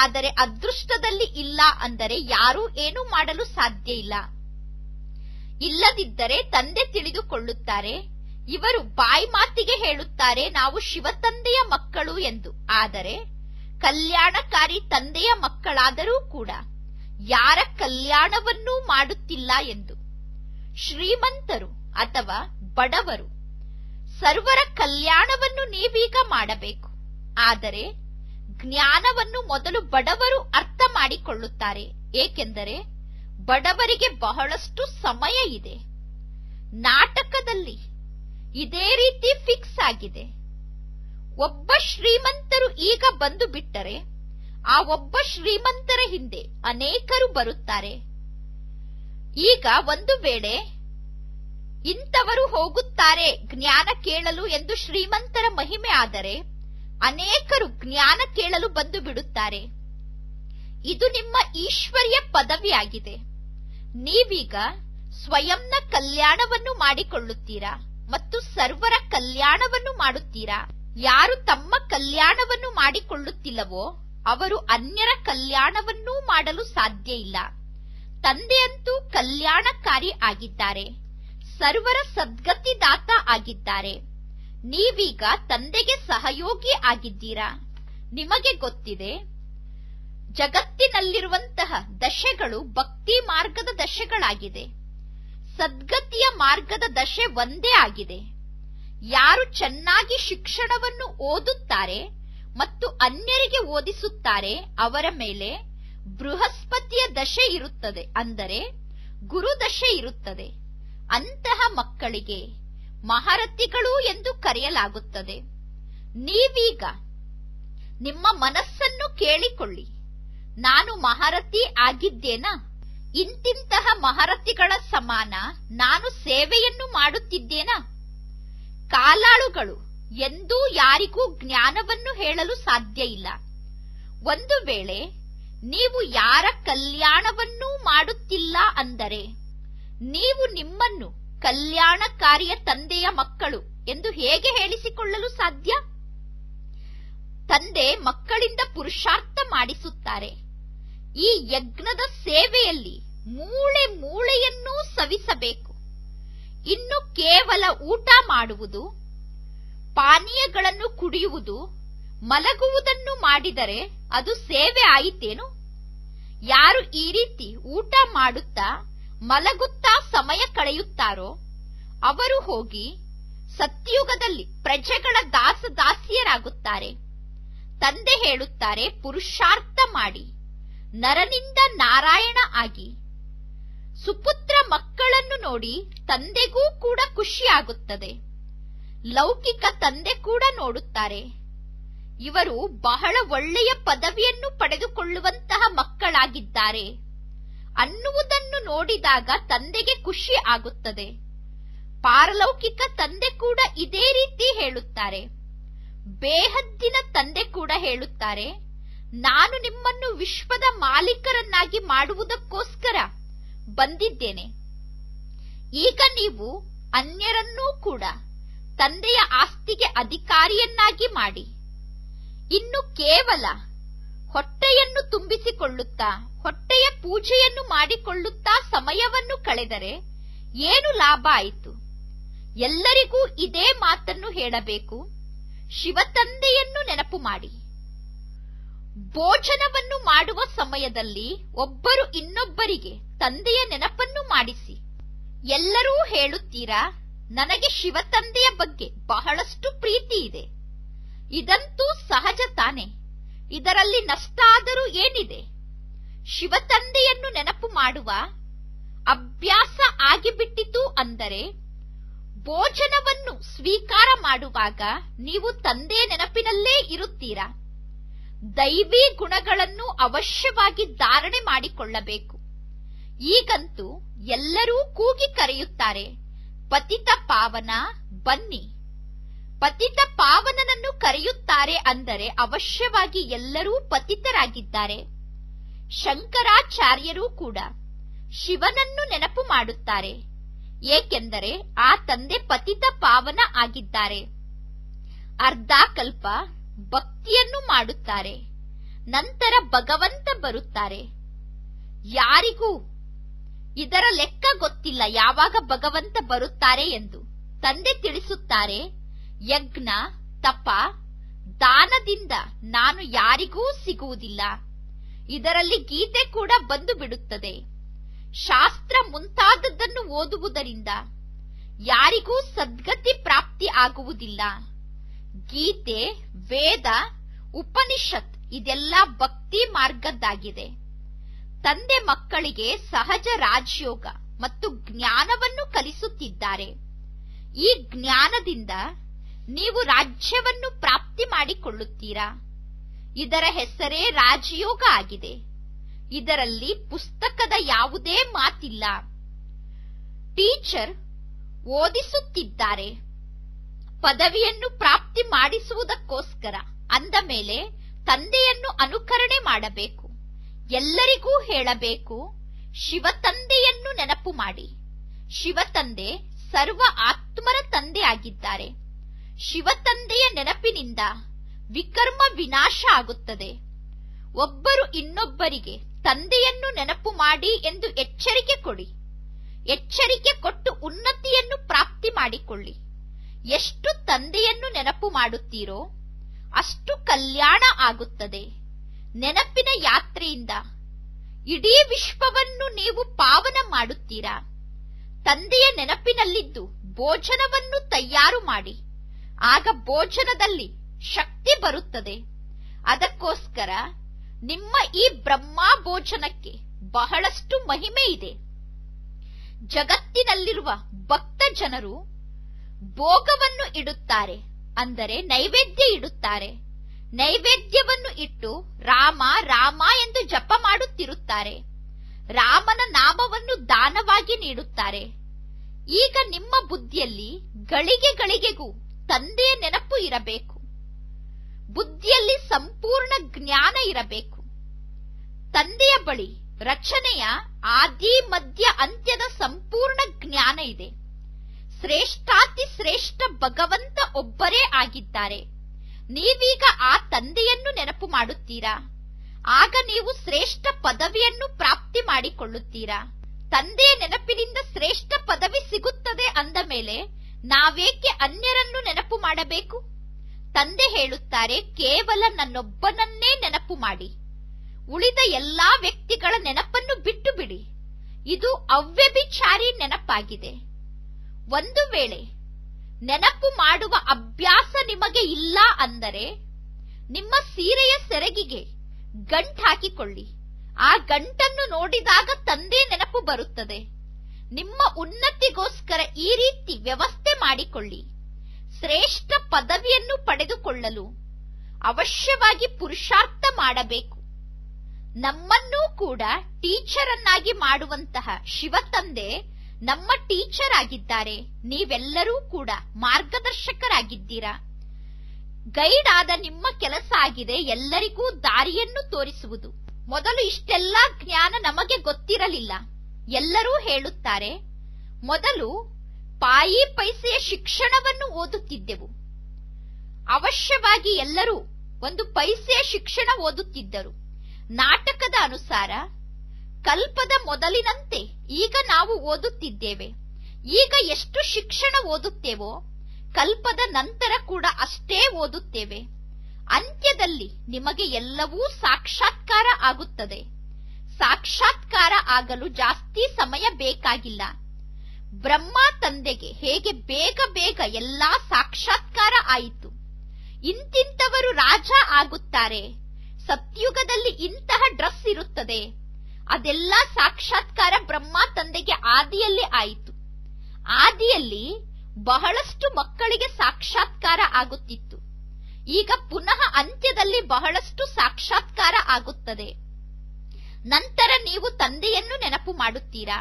ಆದರೆ ಅದೃಷ್ಟದಲ್ಲಿ ಇಲ್ಲ ಅಂದರೆ ಯಾರೂ ಏನೂ ಮಾಡಲು ಸಾಧ್ಯ ಇಲ್ಲ. ಇಲ್ಲದಿದ್ದರೆ ತಂದೆ ತಿಳಿದುಕೊಳ್ಳುತ್ತಾರೆ, ಇವರು ಬಾಯಿ ಮಾತಿಗೆ ಹೇಳುತ್ತಾರೆ ನಾವು ಶಿವತಂದೆಯ ಮಕ್ಕಳು ಎಂದು, ಆದರೆ ಕಲ್ಯಾಣಕಾರಿ ತಂದೆಯ ಮಕ್ಕಳಾದರೂ ಕೂಡ ಯಾರ ಕಲ್ಯಾಣವನ್ನೂ ಮಾಡುತ್ತಿಲ್ಲ ಎಂದು. ಶ್ರೀಮಂತರು ಅಥವಾ ಬಡವರು ಸರ್ವರ ಕಲ್ಯಾಣವನ್ನು ನೀವೀಗ ಮಾಡಬೇಕು, ಆದರೆ ಜ್ಞಾನವನ್ನು ಮೊದಲು ಬಡವರು ಅರ್ಥ ಮಾಡಿಕೊಳ್ಳುತ್ತಾರೆ, ಏಕೆಂದರೆ ಬಡವರಿಗೆ ಬಹಳಷ್ಟು ಸಮಯ ಇದೆ. ನಾಟಕದಲ್ಲಿ ಇದೇ ರೀತಿ ಫಿಕ್ಸ್ ಆಗಿದೆ. ಒಬ್ಬ ಶ್ರೀಮಂತರು ಈಗ ಬಂದು ಬಿಟ್ಟರೆ ಆ ಒಬ್ಬ ಶ್ರೀಮಂತರ ಹಿಂದೆ ಅನೇಕರು ಬರುತ್ತಾರೆ. ಈಗ ಒಂದು ವೇಳೆ ಇಂಥವರು ಹೋಗುತ್ತಾರೆ ಜ್ಞಾನ ಕೇಳಲು ಎಂದು ಶ್ರೀಮಂತರ ಮಹಿಮೆ ಆದರೆ ಅನೇಕರು ಜ್ಞಾನ ಕೇಳಲು ಬಂದು ಬಿಡುತ್ತಾರೆ. ಇದು ನಿಮ್ಮ ಈಶ್ವರ್ಯ ಪದವಿಯಾಗಿದೆ. ನೀವೀಗ ಸ್ವಯಂನ ಕಲ್ಯಾಣವನ್ನು ಮಾಡಿಕೊಳ್ಳುತ್ತೀರಾ ಮತ್ತು ಸರ್ವರ ಕಲ್ಯಾಣವನ್ನು ಮಾಡುತ್ತೀರಾ. ಯಾರು ತಮ್ಮ ಕಲ್ಯಾಣವನ್ನು ಮಾಡಿಕೊಳ್ಳುತ್ತಿಲ್ಲವೋ ಅವರು ಅನ್ಯರ ಕಲ್ಯಾಣವನ್ನೂ ಮಾಡಲು ಸಾಧ್ಯ ಇಲ್ಲ. ತಂದೆಯಂತೂ ಕಲ್ಯಾಣಕಾರಿ ಆಗಿದ್ದಾರೆ, ಸರ್ವರ ಸದ್ಗತಿದಾತ ಆಗಿದ್ದಾರೆ. ನೀವೀಗ ತಂದೆಗೆ ಸಹಯೋಗಿ ಆಗಿದ್ದೀರಾ. ನಿಮಗೆ ಗೊತ್ತಿದೆ, ಜಗತ್ತಿನಲ್ಲಿರುವಂತಹ ದಶೆಗಳು ಭಕ್ತಿ ಮಾರ್ಗದ ದಶೆಗಳಾಗಿದೆ. ಸದ್ಗತಿಯ ಮಾರ್ಗದ ದಶೆ ಒಂದೇ ಆಗಿದೆ. ಯಾರು ಚೆನ್ನಾಗಿ ಶಿಕ್ಷಣವನ್ನು ಓದುತ್ತಾರೆ ಮತ್ತು ಅನ್ಯರಿಗೆ ಓದಿಸುತ್ತಾರೆ ಅವರ ಮೇಲೆ ಬೃಹಸ್ಪತಿಯ ದಶೆ ಇರುತ್ತದೆ, ಅಂದರೆ ಗುರು ದಶೆ ಇರುತ್ತದೆ. ಅಂತಹ ಮಕ್ಕಳಿಗೆ ಮಹಾರಥಿಗಳು ಎಂದು ಕರೆಯಲಾಗುತ್ತದೆ. ನೀವೀಗ ನಿಮ್ಮ ಮನಸ್ಸನ್ನು ಕೇಳಿಕೊಳ್ಳಿ, ನಾನು ಮಹಾರಥಿ ಆಗಿದ್ದೇನಾ? ಇಂತಿಂತಹ ಮಹಾರಥಿಗಳ ಸಮಾನ ನಾನು ಸೇವೆಯನ್ನು ಮಾಡುತ್ತಿದ್ದೇನಾ? ಕಾಲಾಳುಗಳು ಎಂದೂ ಯಾರಿಗೂ ಜ್ಞಾನವನ್ನು ಹೇಳಲು ಸಾಧ್ಯ ಇಲ್ಲ. ಒಂದು ವೇಳೆ ನೀವು ಯಾರ ಕಲ್ಯಾಣವನ್ನೂ ಮಾಡುತ್ತಿಲ್ಲ ಅಂದರೆ ನೀವು ನಿಮ್ಮನ್ನು ಕಲ್ಯಾಣಕಾರಿಯ ತಂದೆಯ ಮಕ್ಕಳು ಎಂದು ಹೇಗೆ ಹೇಳಿಸಿಕೊಳ್ಳಲು ಸಾಧ್ಯ? ತಂದೆ ಮಕ್ಕಳಿಂದ ಪುರುಷಾರ್ಥ ಮಾಡಿಸುತ್ತಾರೆ. ಈ ಯಜ್ಞದ ಸೇವೆಯಲ್ಲಿ ಮೂಳೆ ಮೂಳೆಯನ್ನೂ ಸವಿಸಬೇಕು. ಇನ್ನು ಕೇವಲ ಊಟ ಮಾಡುವುದು, ಪಾನೀಯಗಳನ್ನು ಕುಡಿಯುವುದು, ಮಲಗುವುದನ್ನು ಮಾಡಿದರೆ ಅದು ಸೇವೆ ಆಯಿತೇನು? ಯಾರು ಈ ರೀತಿ ಊಟ ಮಾಡುತ್ತಾ ಮಲಗುತ್ತಾ ಸಮಯ ಕಳೆಯುತ್ತಾರೋ ಅವರು ಹೋಗಿ ಸತ್ಯುಗದಲ್ಲಿ ಪ್ರಜೆಗಳ ದಾಸದಾಸಿಯರಾಗುತ್ತಾರೆ. ತಂದೆ ಹೇಳುತ್ತಾರೆ, ಪುರುಷಾರ್ಥ ಮಾಡಿ ನರನಿಂದ ನಾರಾಯಣ ಆಗಿ. ಸುಪುತ್ರ ಮಕ್ಕಳನ್ನು ನೋಡಿ ತಂದೆಗೂ ಕೂಡ ಖುಷಿಯಾಗುತ್ತದೆ. ಲೌಕಿಕ ತಂದೆ ಕೂಡ ನೋಡುತ್ತಾರೆ, ಇವರು ಬಹಳ ಒಳ್ಳೆಯ ಪದವಿಯನ್ನು ಪಡೆದುಕೊಳ್ಳುವಂತಹ ಮಕ್ಕಳಾಗಿದ್ದಾರೆ ಅನ್ನುವುದನ್ನು ನೋಡಿದಾಗ ತಂದೆಗೆ ಖುಷಿ ಆಗುತ್ತದೆ. ಪಾರಲೌಕಿಕ ತಂದೆ ಕೂಡ ಇದೇ ರೀತಿ ಹೇಳುತ್ತಾರೆ. ಬೇಹದ್ದಿನ ತಂದೆ ಕೂಡ ಹೇಳುತ್ತಾರೆ, ನಾನು ನಿಮ್ಮನ್ನು ವಿಶ್ವದ ಮಾಲೀಕರನ್ನಾಗಿ ಮಾಡುವುದಕ್ಕೋಸ್ಕರ ಬಂದಿದ್ದೇನೆ. ಈಗ ನೀವು ಅನ್ಯರನ್ನೂ ಕೂಡ ತಂದೆಯ ಆಸ್ತಿಗೆ ಅಧಿಕಾರಿಯನ್ನಾಗಿ ಮಾಡಿ. ಇನ್ನು ಕೇವಲ ಹೊಟ್ಟೆಯನ್ನು ತುಂಬಿಸಿಕೊಳ್ಳುತ್ತಾ ಹೊಟ್ಟೆಯ ಪೂಜೆಯನ್ನು ಮಾಡಿಕೊಳ್ಳುತ್ತಾ ಸಮಯವನ್ನು ಕಳೆದರೆ ಏನು ಲಾಭ ಆಯಿತು? ಎಲ್ಲರಿಗೂ ಇದೇ ಮಾತನ್ನು ಹೇಳಬೇಕು, ಶಿವತಂದೆಯನ್ನು ನೆನಪು ಮಾಡಿ. ಭೋಜನವನ್ನು ಮಾಡುವ ಸಮಯದಲ್ಲಿ ಒಬ್ಬರು ಇನ್ನೊಬ್ಬರಿಗೆ ತಂದೆಯ ನೆನಪನ್ನು ಮಾಡಿಸಿ. ಎಲ್ಲರೂ ಹೇಳುತ್ತೀರಾ, ನನಗೆ ಶಿವತಂದೆಯ ಬಗ್ಗೆ ಬಹಳಷ್ಟು ಪ್ರೀತಿ ಇದೆ. ಇದಂತೂ ಸಹಜ ತಾನೆ, ಇದರಲ್ಲಿ ನಷ್ಟ ಆದರೂ ಏನಿದೆ? ಶಿವತಂದೆಯನ್ನು ನೆನಪು ಮಾಡುವ ಅಭ್ಯಾಸ ಆಗಿಬಿಟ್ಟಿತು ಅಂದರೆ ಭೋಜನವನ್ನು ಸ್ವೀಕಾರ ಮಾಡುವಾಗ ನೀವು ತಂದೆಯ ನೆನಪಿನಲ್ಲೇ ಇರುತ್ತೀರಾ. ದೈವಿ ಗುಣಗಳನ್ನು ಅವಶ್ಯವಾಗಿ ಧಾರಣೆ ಮಾಡಿಕೊಳ್ಳಬೇಕು. ಈಗಂತೂ ಎಲ್ಲರೂ ಕೂಗಿ ಕರೆಯುತ್ತಾರೆ, ಪತಿತ ಪಾವನ ಬನ್ನಿ, ಪತಿತ ಪಾವನನನ್ನು ಕರೆಯುತ್ತಾರೆ ಅಂದರೆ ಅವಶ್ಯವಾಗಿ ಎಲ್ಲರೂ ಪತಿತರಾಗಿದ್ದಾರೆ. ಶಂಕರಾಚಾರ್ಯರೂ ಕೂಡ ಶಿವನನ್ನು ನೆನಪು ಮಾಡುತ್ತಾರೆ, ಏಕೆಂದರೆ ಆ ತಂದೆ ಪತಿತ ಪಾವನ ಆಗಿದ್ದಾರೆ. ಅರ್ಧ ಕಲ್ಪ ಭಕ್ತಿಯನ್ನು ಮಾಡುತ್ತಾರೆ, ನಂತರ ಭಗವಂತ ಬರುತ್ತಾರೆ. ಯಾರಿಗೂ ಇದರ ಲೆಕ್ಕ ಗೊತ್ತಿಲ್ಲ ಯಾವಾಗ ಭಗವಂತ ಬರುತ್ತಾರೆ ಎಂದು. ತಂದೆ ತಿಳಿಸುತ್ತಾರೆ, ಯಜ್ಞ ತಪ ದಾನದಿಂದ ನಾನು ಯಾರಿಗೂ ಸಿಗುವುದಿಲ್ಲ. ಇದರಲ್ಲಿ ಗೀತೆ ಕೂಡ ಬಂದು ಬಿಡುತ್ತದೆ. ಶಾಸ್ತ್ರ ಮುಂತಾದದ್ದನ್ನು ಓದುವುದರಿಂದ ಯಾರಿಗೂ ಸದ್ಗತಿ ಪ್ರಾಪ್ತಿ ಆಗುವುದಿಲ್ಲ. ಗೀತೆ, ವೇದ, ಉಪನಿಷತ್ ಇದೆಲ್ಲ ಭಕ್ತಿ ಮಾರ್ಗದ್ದಾಗಿದೆ. ತಂದೆ ಮಕ್ಕಳಿಗೆ ಸಹಜ ರಾಜಯೋಗ ಮತ್ತು ಜ್ಞಾನವನ್ನು ಕಲಿಸುತ್ತಿದ್ದಾರೆ. ಈ ಜ್ಞಾನದಿಂದ ನೀವು ರಾಜ್ಯವನ್ನು ಪ್ರಾಪ್ತಿ ಮಾಡಿಕೊಳ್ಳುತ್ತೀರಾ. ಇದರ ಹೆಸರೇ ರಾಜಯೋಗ ಆಗಿದೆ. ಇದರಲ್ಲಿ ಪುಸ್ತಕದ ಯಾವುದೇ ಮಾತಿಲ್ಲ. ಟೀಚರ್ ಓದಿಸುತ್ತಿದ್ದಾರೆ ಪದವಿಯನ್ನು ಪ್ರಾಪ್ತಿ ಮಾಡಿಸುವುದಕ್ಕೋಸ್ಕರ. ಅಂದ ಮೇಲೆ ತಂದೆಯನ್ನು ಅನುಕರಣೆ ಮಾಡಬೇಕು. ಎಲ್ಲರಿಗೂ ಹೇಳಬೇಕು, ಶಿವತಂದೆಯನ್ನು ನೆನಪು ಮಾಡಿ. ಶಿವತಂದೆ ಸರ್ವ ಆತ್ಮರ ತಂದೆ ಆಗಿದ್ದಾರೆ. ಶಿವತಂದೆಯ ನೆನಪಿನಿಂದ ವಿಕರ್ಮ ವಿನಾಶ ಆಗುತ್ತದೆ. ಒಬ್ಬರು ಇನ್ನೊಬ್ಬರಿಗೆ ತಂದೆಯನ್ನು ನೆನಪು ಮಾಡಿ ಎಂದು ಎಚ್ಚರಿಕೆ ಕೊಡಿ. ಎಚ್ಚರಿಕೆ ಕೊಟ್ಟು ಉನ್ನತಿಯನ್ನು ಪ್ರಾಪ್ತಿ ಮಾಡಿಕೊಳ್ಳಿ. ಎಷ್ಟು ತಂದೆಯನ್ನು ನೆನಪು ಮಾಡುತ್ತೀರೋ ಅಷ್ಟು ಕಲ್ಯಾಣ ಆಗುತ್ತದೆ. ನೆನಪಿನ ಯಾತ್ರೆಯಿಂದ ಇಡೀ ವಿಶ್ವವನ್ನು ನೀವು ಪಾವನ ಮಾಡುತ್ತೀರಾ. ತಂದೆಯ ನೆನಪಿನಲ್ಲಿದ್ದು ಭೋಜನವನ್ನು ತಯಾರು ಮಾಡಿ. ಆಗ ಭೋಜನದಲ್ಲಿ ಶಕ್ತಿ ಬರುತ್ತದೆ. ಅದಕ್ಕೋಸ್ಕರ ನಿಮ್ಮ ಈ ಬ್ರಹ್ಮ ಭೋಜನಕ್ಕೆ ಬಹಳಷ್ಟು ಮಹಿಮೆ ಇದೆ. ಜಗತ್ತಿನಲ್ಲಿರುವ ಭಕ್ತ ಜನರು ಭೋಗವನ್ನು ಇಡುತ್ತಾರೆ, ಅಂದರೆ ನೈವೇದ್ಯ ಇಡುತ್ತಾರೆ. ನೈವೇದ್ಯವನ್ನು ಇಟ್ಟು ರಾಮ ರಾಮ ಎಂದು ಜಪ ಮಾಡುತ್ತಿರುತ್ತಾರೆ. ರಾಮನ ನಾಮವನ್ನು ದಾನವಾಗಿ ನೀಡುತ್ತಾರೆ. ಈಗ ನಿಮ್ಮ ಬುದ್ಧಿಯಲ್ಲಿ ಗಳಿಗೆ ಗಳಿಗೆಗೂ ತಂದೆಯ ನೆನಪು ಇರಬೇಕು. ಬುದ್ಧಿಯಲ್ಲಿ ಸಂಪೂರ್ಣ ಜ್ಞಾನ ಇರಬೇಕು. ತಂದೆಯ ಬಳಿ ರಚನೆಯ ಆದಿ ಮಧ್ಯ ಅಂತ್ಯದ ಸಂಪೂರ್ಣ ಜ್ಞಾನ ಇದೆ. ಶ್ರೇಷ್ಠಾತಿ ಶ್ರೇಷ್ಠ ಭಗವಂತ ಒಬ್ಬರೇ ಆಗಿದ್ದಾರೆ. ನೀವೀಗ ಆ ತಂದೆಯನ್ನು ನೆನಪು ಮಾಡುತ್ತೀರಾ. ಆಗ ನೀವು ಶ್ರೇಷ್ಠ ಪದವಿಯನ್ನು ಪ್ರಾಪ್ತಿ ಮಾಡಿಕೊಳ್ಳುತ್ತೀರಾ. ತಂದೆಯ ನೆನಪಿನಿಂದ ಶ್ರೇಷ್ಠ ಪದವಿ ಸಿಗುತ್ತದೆ ಅಂದ ಮೇಲೆ ನಾವೇಕೆ ಅನ್ಯರನ್ನು ನೆನಪು ಮಾಡಬೇಕು? ತಂದೆ ಹೇಳುತ್ತಾರೆ, ಕೇವಲ ನನ್ನೊಬ್ಬನನ್ನೇ ನೆನಪು ಮಾಡಿ. ಉಳಿದ ಎಲ್ಲಾ ವ್ಯಕ್ತಿಗಳ ನೆನಪನ್ನು ಬಿಟ್ಟು ಬಿಡಿ. ಇದು ಅವ್ಯಭಿಚಾರಿ ನೆನಪಾಗಿದೆ. ಒಂದು ವೇಳೆ ನೆನಪು ಮಾಡುವ ಅಭ್ಯಾಸ ನಿಮಗೆ ಇಲ್ಲ ಅಂದರೆ ನಿಮ್ಮ ಸೀರೆಯ ಸೆರಗಿಗೆ ಗಂಟು ಹಾಕಿಕೊಳ್ಳಿ. ಆ ಗಂಟನ್ನು ನೋಡಿದಾಗ ತಂದೆ ನೆನಪು ಬರುತ್ತದೆ. ನಿಮ್ಮ ಉನ್ನತಿಗೋಸ್ಕರ ಈ ರೀತಿ ವ್ಯವಸ್ಥೆ ಮಾಡಿಕೊಳ್ಳಿ. ಶ್ರೇಷ್ಠ ಪದವಿಯನ್ನು ಪಡೆದುಕೊಳ್ಳಲು ಅವಶ್ಯವಾಗಿ ಪುರುಷಾರ್ಥ ಮಾಡಬೇಕು. ನಮ್ಮನ್ನೂ ಕೂಡ ಟೀಚರ್ ಅನ್ನಾಗಿ ಮಾಡುವಂತಹ ಶಿವತಂದೆ ನಮ್ಮ ಟೀಚರ್ ಆಗಿದ್ದಾರೆ. ನೀವೆಲ್ಲರೂ ಕೂಡ ಮಾರ್ಗದರ್ಶಕರಾಗಿದ್ದೀರಾ. ಗೈಡ್ ಆದ ನಿಮ್ಮ ಕೆಲಸ ಆಗಿದೆ ಎಲ್ಲರಿಗೂ ದಾರಿಯನ್ನು ತೋರಿಸುವುದು. ಮೊದಲು ಇಷ್ಟೆಲ್ಲಾ ಜ್ಞಾನ ನಮಗೆ ಗೊತ್ತಿರಲಿಲ್ಲ. ಎಲ್ಲರೂ ಹೇಳುತ್ತಾರೆ, ಮೊದಲು ಪಾಯಿ ಪೈಸೆಯ ಶಿಕ್ಷಣವನ್ನು ಓದುತ್ತಿದ್ದೆವು. ಅವಶ್ಯವಾಗಿ ಎಲ್ಲರೂ ಒಂದು ಪೈಸೆಯ ಶಿಕ್ಷಣ ಓದುತ್ತಿದ್ದರು. ನಾಟಕದ ಅನುಸಾರ ಕಲ್ಪದ ಮೊದಲಿನಂತೆ ಈಗ ನಾವು ಓದುತ್ತಿದ್ದೇವೆ. ಈಗ ಎಷ್ಟು ಶಿಕ್ಷಣ ಓದುತ್ತೇವೋ ಕಲ್ಪದ ನಂತರ ಕೂಡ ಅಷ್ಟೇ ಓದುತ್ತೇವೆ. ಅಂತ್ಯದಲ್ಲಿ ನಿಮಗೆ ಎಲ್ಲವೂ ಸಾಕ್ಷಾತ್ಕಾರ ಆಗುತ್ತದೆ. ಸಾಕ್ಷಾತ್ಕಾರ ಆಗಲು ಜಾಸ್ತಿ ಸಮಯ ಬೇಕಾಗಿಲ್ಲ. ಬ್ರಹ್ಮ ತಂದೆಗೆ ಹೇಗೆ ಬೇಗ ಬೇಗ ಎಲ್ಲಾ ಸಾಕ್ಷಾತ್ಕಾರ ಆಯಿತು. ಇಂತಿಂತವರು ರಾಜ ಆಗುತ್ತಾರೆ. ಸತ್ಯುಗದಲ್ಲಿ ಇಂತಹ ಡ್ರೆಸ್ ಇರುತ್ತದೆ. ಅದೆಲ್ಲ ಸಾಕ್ಷಾತ್ಕಾರ ಬ್ರಹ್ಮ ತಂದೆಗೆ ಆದಿಯಲ್ಲಿ ಆಯಿತು. ಆದಿಯಲ್ಲಿ ಬಹಳಷ್ಟು ಮಕ್ಕಳಿಗೆ ಸಾಕ್ಷಾತ್ಕಾರ ಆಗುತ್ತಿತ್ತು. ಈಗ ಪುನಃ ಅಂತ್ಯದಲ್ಲಿ ಬಹಳಷ್ಟು ಸಾಕ್ಷಾತ್ಕಾರ ಆಗುತ್ತದೆ. ನಂತರ ನೀವು ತಂದೆಯನ್ನು ನೆನಪು ಮಾಡುತ್ತೀರಾ.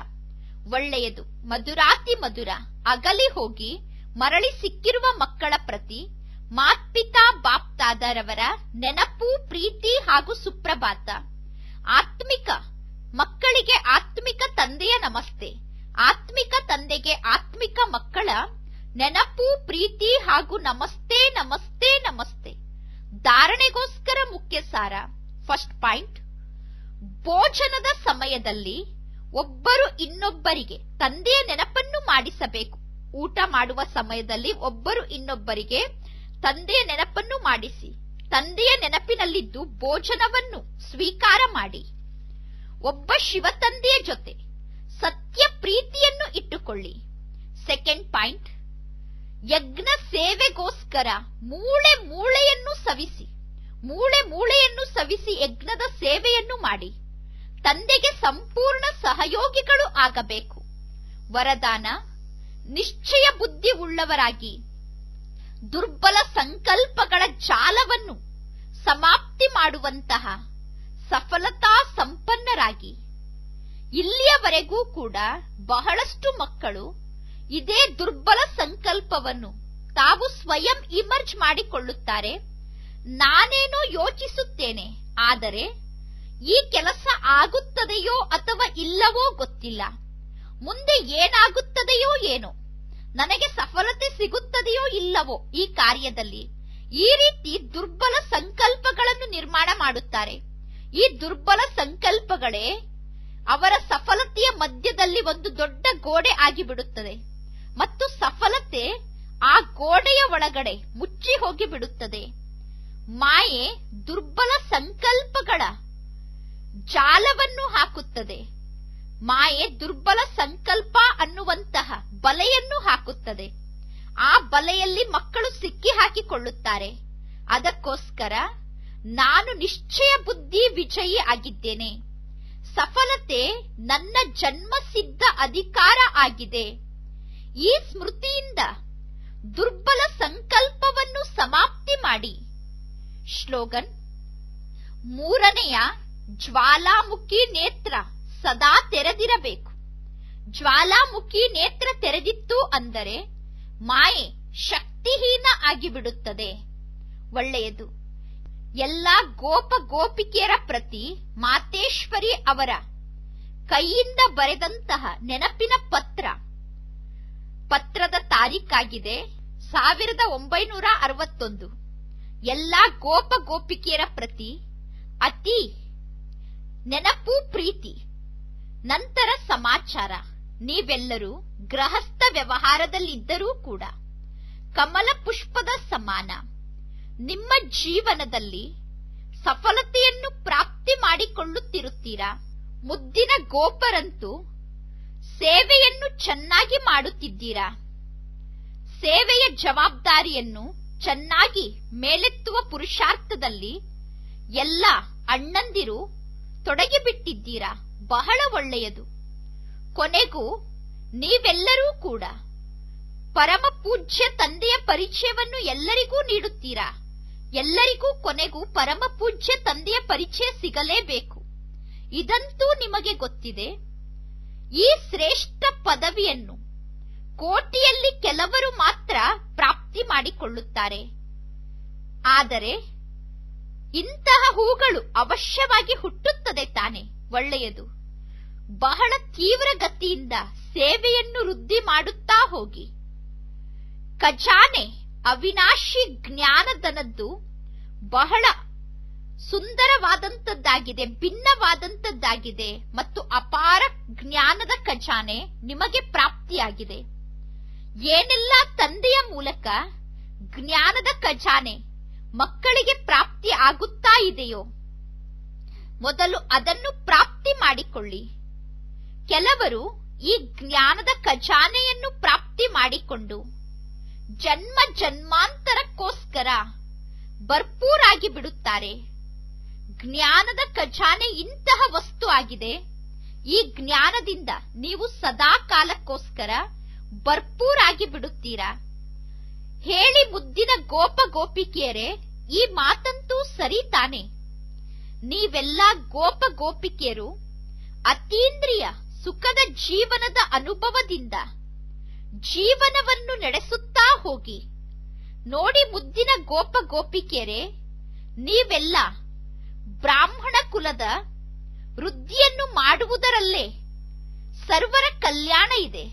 ಒಳ್ಳೆಯದು. ಮಧುರಾತಿ ಮಧುರ. ಅಗಲಿ ಹೋಗಿ ಮರಳಿ ಸಿಕ್ಕಿರುವ ಮಕ್ಕಳ ಪ್ರತಿ ಮಾತ್ಪಿತಾ ಬಾಪ್ತಾದರವರ ನೆನಪು, ಪ್ರೀತಿ ಹಾಗೂ ಸುಪ್ರಭಾತ. ಆತ್ಮಿಕ ಮಕ್ಕಳಿಗೆ ಆತ್ಮಿಕ ತಂದೆಯ ನಮಸ್ತೆ. ಆತ್ಮಿಕ ತಂದೆಗೆ ಆತ್ಮಿಕ ಮಕ್ಕಳ ನೆನಪು, ಪ್ರೀತಿ ಹಾಗೂ ನಮಸ್ತೆ ನಮಸ್ತೆ ನಮಸ್ತೆ. ಧಾರಣೆಗೋಸ್ಕರ ಮುಖ್ಯ ಸಾರ. ಫಸ್ಟ್ ಪಾಯಿಂಟ್, ಭೋಜನದ ಸಮಯದಲ್ಲಿ ಒಬ್ಬರು ಇನ್ನೊಬ್ಬರಿಗೆ ತಂದೆಯ ನೆನಪನ್ನು ಮಾಡಿಸಬೇಕು. ಊಟ ಮಾಡುವ ಸಮಯದಲ್ಲಿ ಒಬ್ಬರು ಇನ್ನೊಬ್ಬರಿಗೆ ತಂದೆಯ ನೆನಪನ್ನು ಮಾಡಿಸಿ, ತಂದೆಯ ನೆನಪಿನಲ್ಲಿದ್ದು ಭೋಜನವನ್ನು ಸ್ವೀಕಾರ ಮಾಡಿ. ಒಬ್ಬ ಶಿವ ತಂದೆಯ ಜೊತೆ ಸತ್ಯ ಪ್ರೀತಿಯನ್ನು ಇಟ್ಟುಕೊಳ್ಳಿ. ಸೆಕೆಂಡ್ ಪಾಯಿಂಟ್, ಯಜ್ಞ ಸೇವೆಗೋಸ್ಕರ ಮೂಳೆ ಮೂಳೆಯನ್ನು ಸವಿಸಿ ಯಜ್ಞದ ಸೇವೆಯನ್ನು ಮಾಡಿ. ತಂದೆಗೆ ಸಂಪೂರ್ಣ ಸಹಯೋಗಿಗಳು ಆಗಬೇಕು. ವರದಾನ, ನಿಶ್ಚಯ ಬುದ್ಧಿ ಉಳ್ಳವರಾಗಿ ದುರ್ಬಲ ಸಂಕಲ್ಪಗಳ ಜಾಲವನ್ನು ಸಮಾಪ್ತಿ ಮಾಡುವಂತಹ ಸಫಲತಾ ಸಂಪನ್ನರಾಗಿ. ಇಲ್ಲಿಯವರೆಗೂ ಕೂಡ ಬಹಳಷ್ಟು ಮಕ್ಕಳು ಇದೇ ದುರ್ಬಲ ಸಂಕಲ್ಪವನ್ನು ತಾವು ಸ್ವಯಂ ಇಮರ್ಜ್ ಮಾಡಿಕೊಳ್ಳುತ್ತಾರೆ. ನಾನೇನೋ ಯೋಚಿಸುತ್ತೇನೆ, ಆದರೆ ಈ ಕೆಲಸ ಆಗುತ್ತದೆಯೋ ಅಥವಾ ಇಲ್ಲವೋ ಗೊತ್ತಿಲ್ಲ, ಮುಂದೆ ಏನಾಗುತ್ತದೆಯೋ ಏನೋ, ನನಗೆ ಸಫಲತೆ ಸಿಗುತ್ತದೆಯೋ ಇಲ್ಲವೋ ಈ ಕಾರ್ಯದಲ್ಲಿ. ಈ ರೀತಿ ದುರ್ಬಲ ಸಂಕಲ್ಪಗಳನ್ನು ನಿರ್ಮಾಣ ಮಾಡುತ್ತಾರೆ. ಈ ದುರ್ಬಲ ಸಂಕಲ್ಪಗಳೇ ಅವರ ಸಫಲತೆಯ ಮಧ್ಯದಲ್ಲಿ ಒಂದು ದೊಡ್ಡ ಗೋಡೆ ಆಗಿಬಿಡುತ್ತದೆ ಮತ್ತು ಸಫಲತೆ ಆ ಗೋಡೆಯ ಒಳಗಡೆ ಮುಚ್ಚಿ ಹೋಗಿ ಬಿಡುತ್ತದೆ. ಮಾಯೆ ದುರ್ಬಲ ಸಂಕಲ್ಪಗಳ ಜಾಲವನ್ನು ಹಾಕುತ್ತದೆ. ಮಾಯೆ ದುರ್ಬಲ ಸಂಕಲ್ಪ ಅನ್ನುವಂತಹ ಬಲೆಯನ್ನು ಹಾಕುತ್ತದೆ. ಆ ಬಲೆಯಲ್ಲಿ ಮಕ್ಕಳು ಸಿಕ್ಕಿ ಹಾಕಿಕೊಳ್ಳುತ್ತಾರೆ. ಅದಕ್ಕೋಸ್ಕರ ನಾನು ನಿಶ್ಚಯ ಬುದ್ಧಿ ವಿಜಯಿ ಆಗಿದ್ದೇನೆ, ಸಫಲತೆ ನನ್ನ ಜನ್ಮಸಿದ್ಧ ಅಧಿಕಾರ ಆಗಿದೆ. ಈ ಸ್ಮೃತಿಯಿಂದ ದುರ್ಬಲ ಸಂಕಲ್ಪವನ್ನು ಸಮಾಪ್ತಿ ಮಾಡಿ. ಶ್ಲೋಗನ್, ಮೂರನೆಯ ಜ್ವಾಲಾಮುಖಿ ನೇತ್ರ ಸದಾ ತೆರೆದಿರಬೇಕು. ಜ್ವಾಲಾಮುಖಿ ನೇತ್ರ ತೆರೆದಿತ್ತು ಅಂದರೆ ಮಾಯೆ ಶಕ್ತಿಹೀನ ಆಗಿಬಿಡುತ್ತದೆ. ಒಳ್ಳೆಯದು. ಎಲ್ಲ ಗೋಪ ಗೋಪಿಕೆಯರ ಪ್ರತಿ ಮಾತೇಶ್ವರಿ ಅವರ ಕೈಯಿಂದ ಬರೆದಂತಹ ನೆನಪಿನ ಪತ್ರದ ತಾರೀಖಾಗಿದೆ 1961. ಎಲ್ಲ ಗೋಪ ಗೋಪಿಕೆಯರ ಪ್ರತಿ ಅತಿ ನೆನಪು, ಪ್ರೀತಿ. ನಂತರ ಸಮಾಚಾರ, ನೀವೆಲ್ಲರೂ ಗೃಹಸ್ಥ ವ್ಯವಹಾರದಲ್ಲಿದ್ದರೂ ಕೂಡ ಕಮಲ ಪುಷ್ಪದ ಸಮಾನ. ನಿಮ್ಮ ಜೀವನದಲ್ಲಿ ಸಫಲತೆಯನ್ನು ಪ್ರಾಪ್ತಿ ಮಾಡಿಕೊಳ್ಳುತ್ತಿರುತ್ತೀರಾ. ಮುದ್ದಿನ ಗೋಪರಂತೂ ಸೇವೆಯನ್ನು ಚೆನ್ನಾಗಿ ಮಾಡುತ್ತಿದ್ದೀರಾ. ಸೇವೆಯ ಜವಾಬ್ದಾರಿಯನ್ನು ಚೆನ್ನಾಗಿ ಮೇಲೆತ್ತುವ ಪುರುಷಾರ್ಥದಲ್ಲಿ ಎಲ್ಲ ಅಣ್ಣಂದಿರು ತೊಡಗಿಬಿಟ್ಟಿದ್ದೀರಾ. ಬಹಳ ಒಳ್ಳೆಯದು. ಕೊನೆಗೂ ನೀವೆಲ್ಲರೂ ಕೂಡ ಪರಮ ಪೂಜ್ಯ ತಂದೆಯ ಪರಿಚಯವನ್ನು ಎಲ್ಲರಿಗೂ ನೀಡುತ್ತೀರಾ. ಎಲ್ಲರಿಗೂ ಕೊನೆಗೂ ಪರಮ ಪೂಜ್ಯ ತಂದೆಯ ಪರಿಚಯ ಸಿಗಲೇಬೇಕು. ಇದಂತೂ ನಿಮಗೆ ಗೊತ್ತಿದೆ. ಈ ಶ್ರೇಷ್ಠ ಪದವಿಯನ್ನು ಕೋಟಿಯಲ್ಲಿ ಕೆಲವರು ಮಾತ್ರ ಪ್ರಾಪ್ತಿ ಮಾಡಿಕೊಳ್ಳುತ್ತಾರೆ. ಆದರೆ ಇಂತಹ ಹೂಗಳು ಅವಶ್ಯವಾಗಿ ಹುಟ್ಟುತ್ತದೆ ತಾನೆ. ಒಳ್ಳೆಯದು. ಬಹಳ ತೀವ್ರ ಗತಿಯಿಂದ ಸೇವೆಯನ್ನು ವೃದ್ಧಿ ಮಾಡುತ್ತಾ ಹೋಗಿ. ಖಜಾನೆ ಅವಿನಾಶಿ ಜ್ಞಾನದನದ್ದು ಬಹಳ ಸುಂದರವಾದಂತದ್ದಾಗಿದೆ, ಭಿನ್ನವಾದಂತದ್ದಾಗಿದೆ ಮತ್ತು ಅಪಾರ ಜ್ಞಾನದ ಖಜಾನೆ ನಿಮಗೆ ಪ್ರಾಪ್ತಿಯಾಗಿದೆ. ಏನೆಲ್ಲ ತಂದೆಯ ಮೂಲಕ ಜ್ಞಾನದ ಖಜಾನೆ ಮಕ್ಕಳಿಗೆ ಪ್ರಾಪ್ತಿ ಆಗುತ್ತಾ ಇದೆಯೋ ಮೊದಲು ಅದನ್ನು ಪ್ರಾಪ್ತಿ ಮಾಡಿಕೊಳ್ಳಿ. ಕೆಲವರು ಈ ಜ್ಞಾನದ ಖಜಾನೆಯನ್ನು ಪ್ರಾಪ್ತಿ ಮಾಡಿಕೊಂಡು ಜನ್ಮ ಜನ್ಮಾಂತರಕ್ಕೋಸ್ಕರ ಭರ್ಪೂರಾಗಿ ಬಿಡುತ್ತಾರೆ. ಜ್ಞಾನದ ಖಜಾನೆ ಇಂತಹ ವಸ್ತು ಆಗಿದೆ. ಈ ಜ್ಞಾನದಿಂದ ನೀವು ಸದಾ ಕಾಲಕ್ಕೋಸ್ಕರ ಭರ್ಪೂರಾಗಿ ಬಿಡುತ್ತೀರಾ. ಹೇಳಿ ಮುದ್ದಿನ ಗೋಪ ಗೋಪಿಕೆಯರೇ, ಈ ಮಾತಂತೂ ಸರಿ ತಾನೆ. ನೀವೆಲ್ಲ ಗೋಪ ಗೋಪಿಕೆಯರು ಅತೀಂದ್ರಿಯ ಸುಖದ ಜೀವನದ ಅನುಭವದಿಂದ ಜೀವನವನ್ನು ನಡೆಸುತ್ತಾ ಹೋಗಿ ನೋಡಿ ಮುದ್ದಿನ ಗೋಪ ಗೋಪಿಕೆಯರೇ, ನೀವೆಲ್ಲ ಬ್ರಾಹ್ಮಣ ಕುಲದ ವೃದ್ಧಿಯನ್ನು ಮಾಡುವುದರಲ್ಲೇ ಸರ್ವರ ಕಲ್ಯಾಣ ಇದೆ.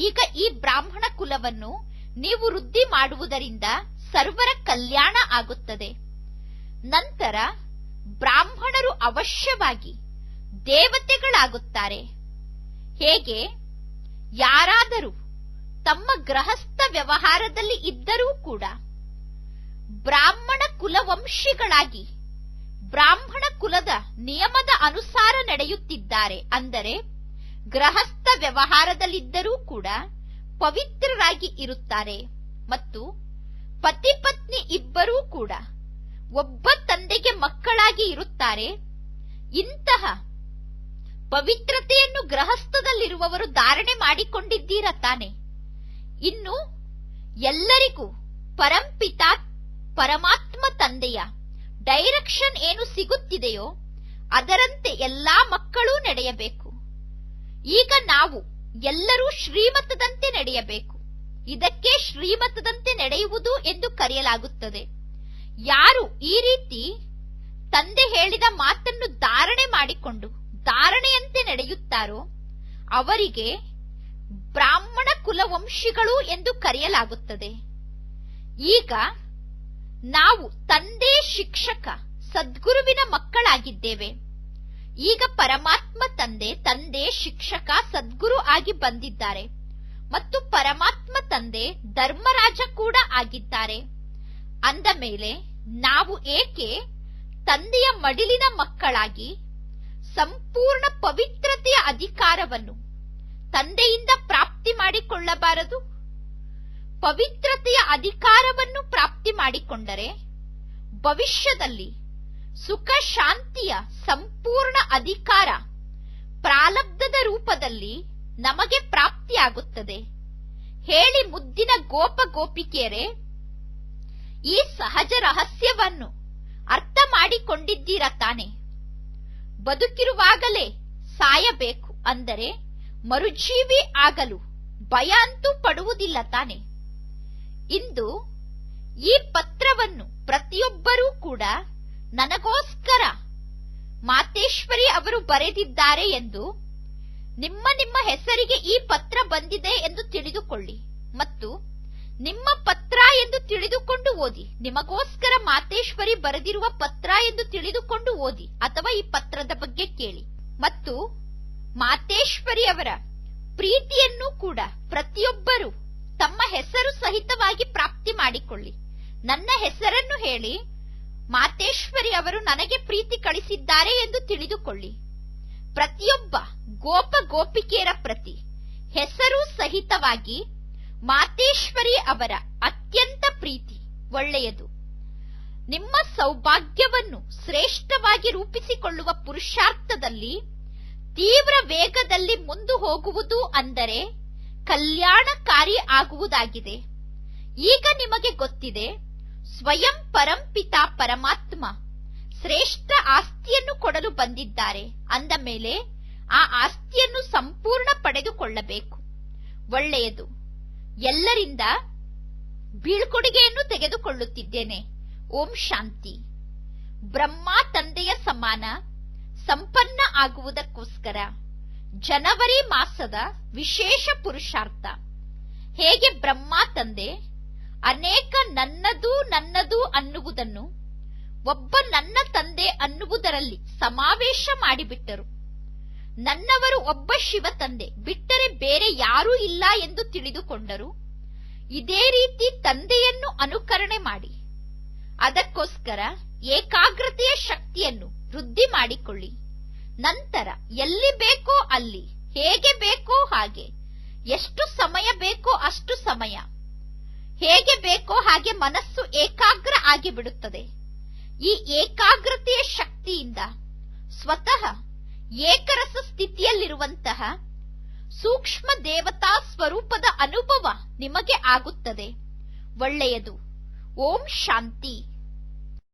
ಈಗ ಈ ಬ್ರಾಹ್ಮಣ ಕುಲವನ್ನು ನೀವು ವೃದ್ಧಿ ಮಾಡುವುದರಿಂದ ಸರ್ವರ ಕಲ್ಯಾಣ ಆಗುತ್ತದೆ. ನಂತರ ಬ್ರಾಹ್ಮಣರು ಅವಶ್ಯವಾಗಿ ದೇವತೆಗಳಾಗುತ್ತಾರೆ. ಹೇಗೆ? ಯಾರಾದರೂ ತಮ್ಮ ಗೃಹಸ್ಥ ವ್ಯವಹಾರದಲ್ಲಿ ಇದ್ದರೂ ಕೂಡ ಬ್ರಾಹ್ಮಣ ಕುಲವಂಶಿಗಳಾಗಿ ಬ್ರಾಹ್ಮಣ ಕುಲದ ನಿಯಮದ ಅನುಸಾರ ನಡೆಯುತ್ತಿದ್ದಾರೆ. ಅಂದರೆ ಗೃಹಸ್ಥ ವ್ಯವಹಾರದಲ್ಲಿದ್ದರೂ ಕೂಡ ಪವಿತ್ರರಾಗಿ ಇರುತ್ತಾರೆ ಮತ್ತು ಪತಿ ಪತ್ನಿ ಇಬ್ಬರೂ ಕೂಡ ಒಬ್ಬ ತಂದೆಗೆ ಮಕ್ಕಳಾಗಿ ಇರುತ್ತಾರೆ. ಇಂತಹ ಪವಿತ್ರತೆಯನ್ನು ಗೃಹಸ್ಥದಲ್ಲಿರುವವರು ಧಾರಣೆ ಮಾಡಿಕೊಂಡಿದ್ದೀರ ತಾನೆ. ಇನ್ನು ಎಲ್ಲರಿಗೂ ಪರಂಪಿತ ಪರಮಾತ್ಮ ತಂದೆಯ ಡೈರೆಕ್ಷನ್ ಏನು ಸಿಗುತ್ತಿದೆಯೋ ಅದರಂತೆ ಎಲ್ಲಾ ಮಕ್ಕಳೂ ನಡೆಯಬೇಕು. ಈಗ ನಾವು ಎಲ್ಲರೂ ಶ್ರೀಮತದಂತೆ ನಡೆಯಬೇಕು. ಇದಕ್ಕೆ ಶ್ರೀಮತದಂತೆ ನಡೆಯುವುದು ಎಂದು ಕರೆಯಲಾಗುತ್ತದೆ. ಯಾರು ಈ ರೀತಿ ತಂದೆ ಹೇಳಿದ ಮಾತನ್ನು ಧಾರಣೆ ಮಾಡಿಕೊಂಡು ಧಾರಣೆಯಂತೆ ನಡೆಯುತ್ತಾರೋ ಅವರಿಗೆ ಬ್ರಾಹ್ಮಣ ಕುಲವಂಶಿಗಳು ಎಂದು ಕರೆಯಲಾಗುತ್ತದೆ. ಈಗ ನಾವು ತಂದೆ ಶಿಕ್ಷಕ ಸದ್ಗುರುವಿನ ಮಕ್ಕಳಾಗಿದ್ದೇವೆ. ಈಗ ಪರಮಾತ್ಮ ತಂದೆ ಶಿಕ್ಷಕ ಸದ್ಗುರು ಆಗಿ ಬಂದಿದ್ದಾರೆ ಮತ್ತು ಪರಮಾತ್ಮ ತಂದೆ ಧರ್ಮರಾಜ ಕೂಡ ಆಗಿದ್ದಾರೆ. ಅಂದ ಮೇಲೆ ನಾವು ಏಕೆ ತಂದೆಯ ಮಡಿಲಿನ ಮಕ್ಕಳಾಗಿ ಸಂಪೂರ್ಣ ಪವಿತ್ರತೆಯ ಅಧಿಕಾರವನ್ನು ತಂದೆಯಿಂದ ಪ್ರಾಪ್ತಿ ಮಾಡಿಕೊಳ್ಳಬಾರದು? ಪವಿತ್ರತೆಯ ಅಧಿಕಾರವನ್ನು ಪ್ರಾಪ್ತಿ ಮಾಡಿಕೊಂಡರೆ ಭವಿಷ್ಯದಲ್ಲಿ ಸುಖ ಶಾಂತಿಯ ಸಂಪೂರ್ಣ ಅಧಿಕಾರ ಪ್ರಾರಬ್ಧದ ರೂಪದಲ್ಲಿ ನಮಗೆ ಪ್ರಾಪ್ತಿಯಾಗುತ್ತದೆ. ಹೇಳಿ ಮುದ್ದಿನ ಗೋಪ ಗೋಪಿಕೆಯರೇ, ಈ ಸಹಜ ರಹಸ್ಯವನ್ನು ಅರ್ಥ ಮಾಡಿಕೊಂಡಿದ್ದೀರ ತಾನೆ? ಬದುಕಿರುವಾಗಲೇ ಸಾಯಬೇಕು ಅಂದರೆ ಮರುಜೀವಿ ಆಗಲು ಭಯ ಅಂತೂ ಪಡುವುದಿಲ್ಲ ತಾನೆ? ಇಂದು ಈ ಪತ್ರವನ್ನು ಪ್ರತಿಯೊಬ್ಬರೂ ಕೂಡ ನನಗೋಸ್ಕರ ಮಾತೇಶ್ವರಿ ಅವರು ಬರೆದಿದ್ದಾರೆ ಎಂದು ನಿಮ್ಮ ಹೆಸರಿಗೆ ಈ ಪತ್ರ ಬಂದಿದೆ ಎಂದು ತಿಳಿದುಕೊಳ್ಳಿ ಮತ್ತು ನಿಮ್ಮ ಪತ್ರ ಎಂದು ತಿಳಿದುಕೊಂಡು ಓದಿ. ನಿಮಗೋಸ್ಕರ ಮಾತೇಶ್ವರಿ ಬರೆದಿರುವ ಪತ್ರ ಎಂದು ತಿಳಿದುಕೊಂಡು ಓದಿ ಅಥವಾ ಈ ಪತ್ರದ ಬಗ್ಗೆ ಕೇಳಿ. ಮತ್ತು ಮಾತೇಶ್ವರಿ ಅವರ ಪ್ರೀತಿಯನ್ನು ಕೂಡ ಪ್ರತಿಯೊಬ್ಬರು ತಮ್ಮ ಹೆಸರು ಸಹಿತವಾಗಿ ಪ್ರಾಪ್ತಿ ಮಾಡಿಕೊಳ್ಳಿ. ನನ್ನ ಹೆಸರನ್ನು ಹೇಳಿ ಮಾತೇಶ್ವರಿ ಅವರು ನನಗೆ ಪ್ರೀತಿ ಕಳಿಸಿದ್ದಾರೆ ಎಂದು ತಿಳಿದುಕೊಳ್ಳಿ. ಪ್ರತಿಯೊಬ್ಬ ಗೋಪ ಗೋಪಿಕೆಯರ ಪ್ರತಿ ಹೆಸರು ಸಹಿತವಾಗಿ ಮಾತೇಶ್ವರಿ ಅವರ ಅತ್ಯಂತ ಪ್ರೀತಿ ಒಳ್ಳೆಯದು. ನಿಮ್ಮ ಸೌಭಾಗ್ಯವನ್ನು ಶ್ರೇಷ್ಠವಾಗಿ ರೂಪಿಸಿಕೊಳ್ಳುವ ಪುರುಷಾರ್ಥದಲ್ಲಿ ತೀವ್ರ ವೇಗದಲ್ಲಿ ಮುಂದೆ ಹೋಗುವುದು ಅಂದರೆ ಕಲ್ಯಾಣಕಾರಿ ಆಗುವುದಾಗಿದೆ. ಈಗ ನಿಮಗೆ ಗೊತ್ತಿದೆ, ಸ್ವಯಂ ಪರಂಪಿತ ಪರಮಾತ್ಮ ಶ್ರೇಷ್ಠ ಆಸ್ತಿಯನ್ನು ಕೊಡಲು ಬಂದಿದ್ದಾರೆ. ಅಂದ ಮೇಲೆ ಆ ಆಸ್ತಿಯನ್ನು ಸಂಪೂರ್ಣ ಪಡೆದುಕೊಳ್ಳಬೇಕು. ಒಳ್ಳೆಯದು. ಎಲ್ಲರಿಂದ ಬೀಳ್ಕೊಡುಗೆಯನ್ನು ತೆಗೆದುಕೊಳ್ಳುತ್ತಿದ್ದೇನೆ. ಓಂ ಶಾಂತಿ. ಬ್ರಹ್ಮ ತಂದೆಯ ಸಮಾನ ಸಂಪನ್ನ ಆಗುವುದಕ್ಕೋಸ್ಕರ ಜನವರಿ ಮಾಸದ ವಿಶೇಷ ಪುರುಷಾರ್ಥ. ಹೇಗೆ ಬ್ರಹ್ಮ ತಂದೆ ಅನೇಕ ನನ್ನದು ಅನ್ನುವುದನ್ನು ಒಬ್ಬ ನನ್ನ ತಂದೆ ಅನ್ನುವುದರಲ್ಲಿ ಸಮಾವೇಶ ಮಾಡಿಬಿಟ್ಟರು. ನನ್ನವರು ಒಬ್ಬ ಶಿವ ತಂದೆ ಬಿಟ್ಟರೆ ಬೇರೆ ಯಾರೂ ಇಲ್ಲ ಎಂದು ತಿಳಿದುಕೊಂಡರು. ಇದೇ ರೀತಿ ತಂದೆಯನ್ನು ಅನುಕರಣೆ ಮಾಡಿ ಅದಕ್ಕೋಸ್ಕರ ಏಕಾಗ್ರತೆಯ ಶಕ್ತಿಯನ್ನು ವೃದ್ಧಿ ಮಾಡಿಕೊಳ್ಳಿ. ನಂತರ ಎಲ್ಲಿ ಬೇಕೋ ಅಲ್ಲಿ, ಹೇಗೆ ಬೇಕೋ ಹಾಗೆ, ಎಷ್ಟು ಸಮಯ ಬೇಕೋ ಅಷ್ಟು ಸಮಯ, ಹೇಗೆ ಬೇಕೋ ಹಾಗೆ ಮನಸ್ಸು ಏಕಾಗ್ರ ಆಗಿಬಿಡುತ್ತದೆ. ಈ ಏಕಾಗ್ರತೆಯ ಶಕ್ತಿಯಿಂದ ಸ್ವತಃ ಏಕರಸ ಸ್ಥಿತಿಯಲ್ಲಿರುವಂತಹ ಸೂಕ್ಷ್ಮ ದೇವತಾ ಸ್ವರೂಪದ ಅನುಭವ ನಿಮಗೆ ಆಗುತ್ತದೆ. ಒಳ್ಳೆಯದು. ಓಂ ಶಾಂತಿ.